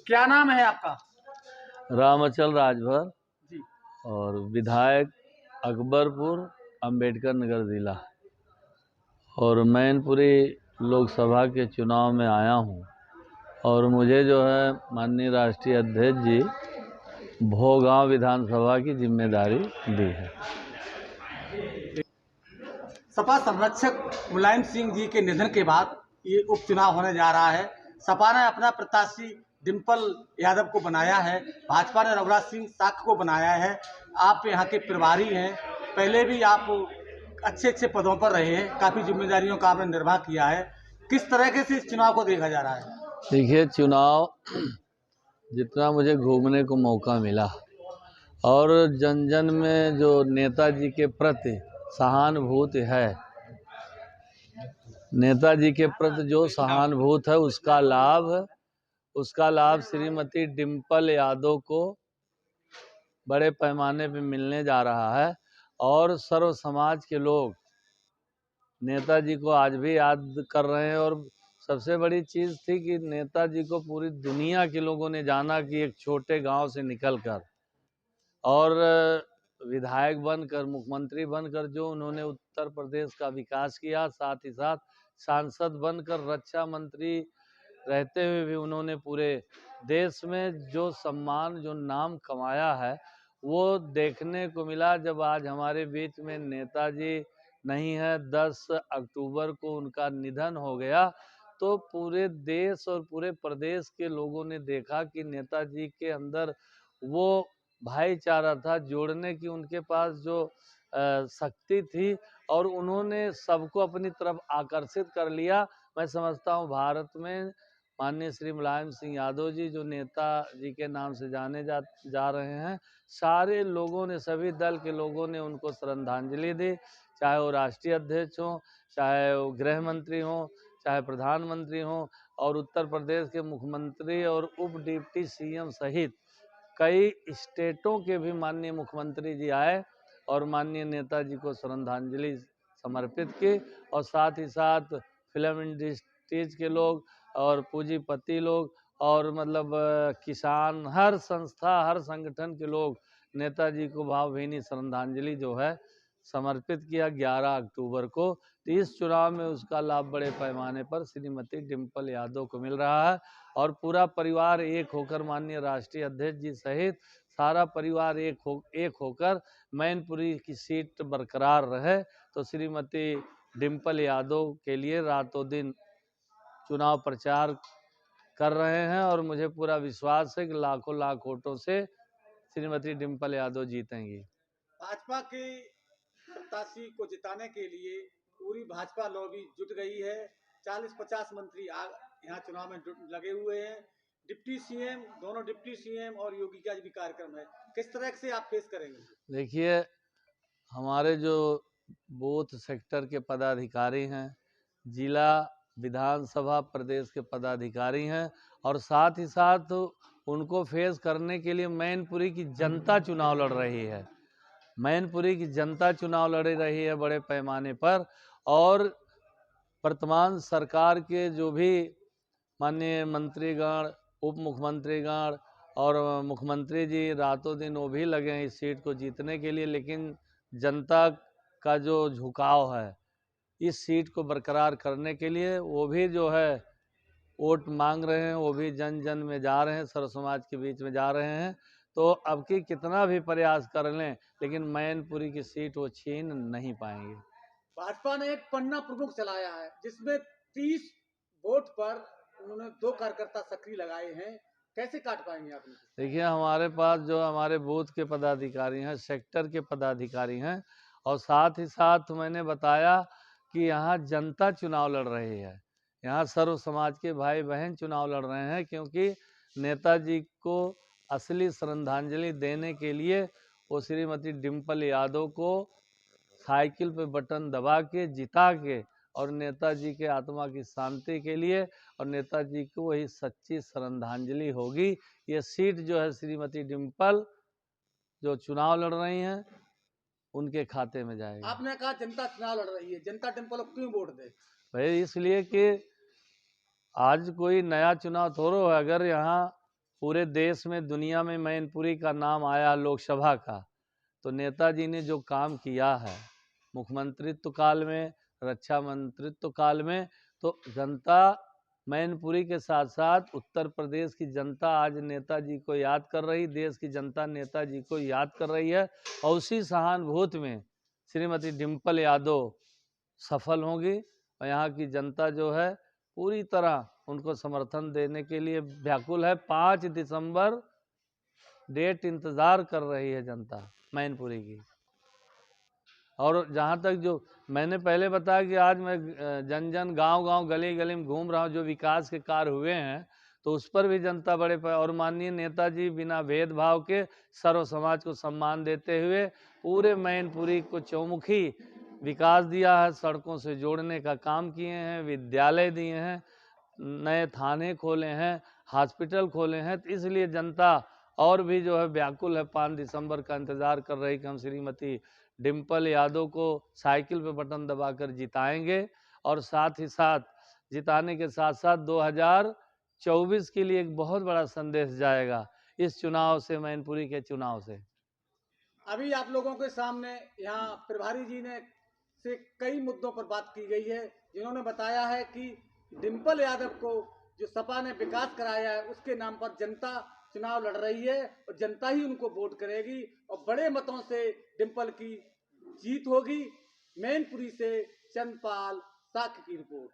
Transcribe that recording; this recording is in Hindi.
क्या नाम है आपका? रामचल राजभर जी। और विधायक अकबरपुर अंबेडकर नगर जिला। और मैनपुरी लोकसभा के चुनाव में आया हूँ और मुझे जो है माननीय राष्ट्रीय अध्यक्ष जी भोगांव विधानसभा की जिम्मेदारी दी है। सपा संरक्षक मुलायम सिंह जी के निधन के बाद ये उपचुनाव होने जा रहा है। सपा ने अपना प्रत्याशी डिम्पल यादव को बनाया है, भाजपा ने रघुराज सिंह साख को बनाया है। आप यहाँ के प्रभारी हैं, पहले भी आप अच्छे अच्छे पदों पर रहे हैं, काफ़ी जिम्मेदारियों का आपने निर्वाह किया है। किस तरीके से इस चुनाव को देखा जा रहा है? देखिए, चुनाव जितना मुझे घूमने को मौका मिला और जन जन में जो नेताजी के प्रति सहानुभूति है, नेताजी के प्रति जो सहानुभूति है, उसका लाभ श्रीमती डिम्पल यादव को बड़े पैमाने पे मिलने जा रहा है। और सर्व समाज के लोग नेताजी को आज भी याद कर रहे हैं। और सबसे बड़ी चीज़ थी कि नेताजी को पूरी दुनिया के लोगों ने जाना कि एक छोटे गांव से निकलकर और विधायक बनकर, मुख्यमंत्री बनकर जो उन्होंने उत्तर प्रदेश का विकास किया, साथ ही साथ सांसद बनकर रक्षा मंत्री रहते हुए भी उन्होंने पूरे देश में जो सम्मान, जो नाम कमाया है, वो देखने को मिला। जब आज हमारे बीच में नेताजी नहीं है, 10 अक्टूबर को उनका निधन हो गया, तो पूरे देश और पूरे प्रदेश के लोगों ने देखा कि नेताजी के अंदर वो भाईचारा था, जोड़ने की उनके पास जो शक्ति थी और उन्होंने सबको अपनी तरफ आकर्षित कर लिया। मैं समझता हूँ भारत में माननीय श्री मुलायम सिंह यादव जी जो नेताजी के नाम से जाने जा रहे हैं, सारे लोगों ने, सभी दल के लोगों ने उनको श्रद्धांजलि दी, चाहे वो राष्ट्रीय अध्यक्ष हों, चाहे वो गृह मंत्री हों, चाहे प्रधानमंत्री हों, और उत्तर प्रदेश के मुख्यमंत्री और उप डिप्टी सीएम सहित कई स्टेटों के भी माननीय मुख्यमंत्री जी आए और माननीय नेताजी को श्रद्धांजलि समर्पित की। और साथ ही साथ फिल्म इंडस्ट्रीज के लोग और पूंजीपति लोग और मतलब किसान, हर संस्था, हर संगठन के लोग नेताजी को भावभीनी श्रद्धांजलि जो है समर्पित किया 11 अक्टूबर को। तो इस चुनाव में उसका लाभ बड़े पैमाने पर श्रीमती डिम्पल यादव को मिल रहा है और पूरा परिवार एक होकर, माननीय राष्ट्रीय अध्यक्ष जी सहित सारा परिवार एक होकर मैनपुरी की सीट बरकरार रहे। तो श्रीमती डिम्पल यादव के लिए रातों दिन चुनाव प्रचार कर रहे हैं और मुझे पूरा विश्वास है कि लाखों लाख वोटों से श्रीमती डिम्पल यादव जीतेंगी। भाजपा के प्रत्याशी को जिताने के लिए पूरी भाजपा लॉबी जुट गई है। 40-50 मंत्री यहाँ चुनाव में लगे हुए हैं। डिप्टी सीएम, दोनों डिप्टी सीएम और योगी का भी कार्यक्रम है। किस तरह से आप पेश करेंगे? देखिए, हमारे जो बूथ सेक्टर के पदाधिकारी हैं, जिला विधानसभा प्रदेश के पदाधिकारी हैं और साथ ही साथ उनको फेस करने के लिए मैनपुरी की जनता चुनाव लड़ रही है। मैनपुरी की जनता चुनाव लड़ रही है बड़े पैमाने पर। और वर्तमान सरकार के जो भी माननीय मंत्रीगण, उप मुख्यमंत्रीगण और मुख्यमंत्री जी रातों दिन वो भी लगे हैं इस सीट को जीतने के लिए। लेकिन जनता का जो झुकाव है इस सीट को बरकरार करने के लिए, वो भी जो है वोट मांग रहे हैं, वो भी जन जन में जा रहे हैं, सर्व समाज के बीच में जा रहे हैं। तो अब की कितना भी प्रयास कर लें लेकिन मैनपुरी की सीट वो छीन नहीं पाएंगे। भाजपा ने एक पन्ना प्रमुख चलाया है जिसमें 30 वोट पर उन्होंने 2 कार्यकर्ता सक्रिय लगाए हैं। कैसे काट पाएंगे आप? देखिए, हमारे पास जो हमारे बूथ के पदाधिकारी हैं, सेक्टर के पदाधिकारी हैं और साथ ही साथ मैंने बताया कि यहाँ जनता चुनाव लड़ रही है, यहाँ सर्व समाज के भाई बहन चुनाव लड़ रहे हैं, क्योंकि नेताजी को असली श्रद्धांजलि देने के लिए वो श्रीमती डिम्पल यादव को साइकिल पे बटन दबा के जिता के और नेताजी के आत्मा की शांति के लिए और नेताजी को वही सच्ची श्रद्धांजलि होगी। ये सीट जो है श्रीमती डिम्पल जो चुनाव लड़ रही हैं उनके खाते में जाएगी। आपने कहा जनता चुनाव लड़ रही है, जनता डिम्पल को क्यों वोट दे? भाई इसलिए कि आज कोई नया चुनाव थोड़ो है। अगर यहाँ पूरे देश में, दुनिया में मैनपुरी का नाम आया लोकसभा का, तो नेताजी ने जो काम किया है मुख्यमंत्रित्व काल में, रक्षा मंत्रित्व काल में, तो जनता मैनपुरी के साथ साथ उत्तर प्रदेश की जनता आज नेताजी को याद कर रही, देश की जनता नेताजी को याद कर रही है। और उसी सहानुभूति में श्रीमती डिम्पल यादव सफल होंगी और यहाँ की जनता जो है पूरी तरह उनको समर्थन देने के लिए व्याकुल है। 5 दिसंबर डेट इंतज़ार कर रही है जनता मैनपुरी की। और जहाँ तक जो मैंने पहले बताया कि आज मैं जन जन गांव-गांव गली-गली में घूम रहा हूँ, जो विकास के कार्य हुए हैं तो उस पर भी जनता बड़े और माननीय नेताजी बिना भेदभाव के सर्व समाज को सम्मान देते हुए पूरे मैनपुरी को चौमुखी विकास दिया है। सड़कों से जोड़ने का काम किए हैं, विद्यालय दिए हैं, नए थाने खोले हैं, हॉस्पिटल खोले हैं। तो इसलिए जनता और भी जो है व्याकुल है, 5 दिसंबर का इंतज़ार कर रही कि हम श्रीमती डिम्पल यादव को साइकिल पे बटन दबाकर जिताएंगे। और साथ ही साथ जिताने के साथ साथ 2024 के लिए एक बहुत बड़ा संदेश जाएगा इस चुनाव से, मैनपुरी के चुनाव से। अभी आप लोगों के सामने यहाँ प्रभारी जी ने से कई मुद्दों पर बात की गई है, जिन्होंने बताया है कि डिम्पल यादव को जो सपा ने विकास कराया है उसके नाम पर जनता चुनाव लड़ रही है और जनता ही उनको वोट करेगी और बड़े मतों से डिम्पल की जीत होगी। मैनपुरी से चंद्रपाल साक्य की रिपोर्ट।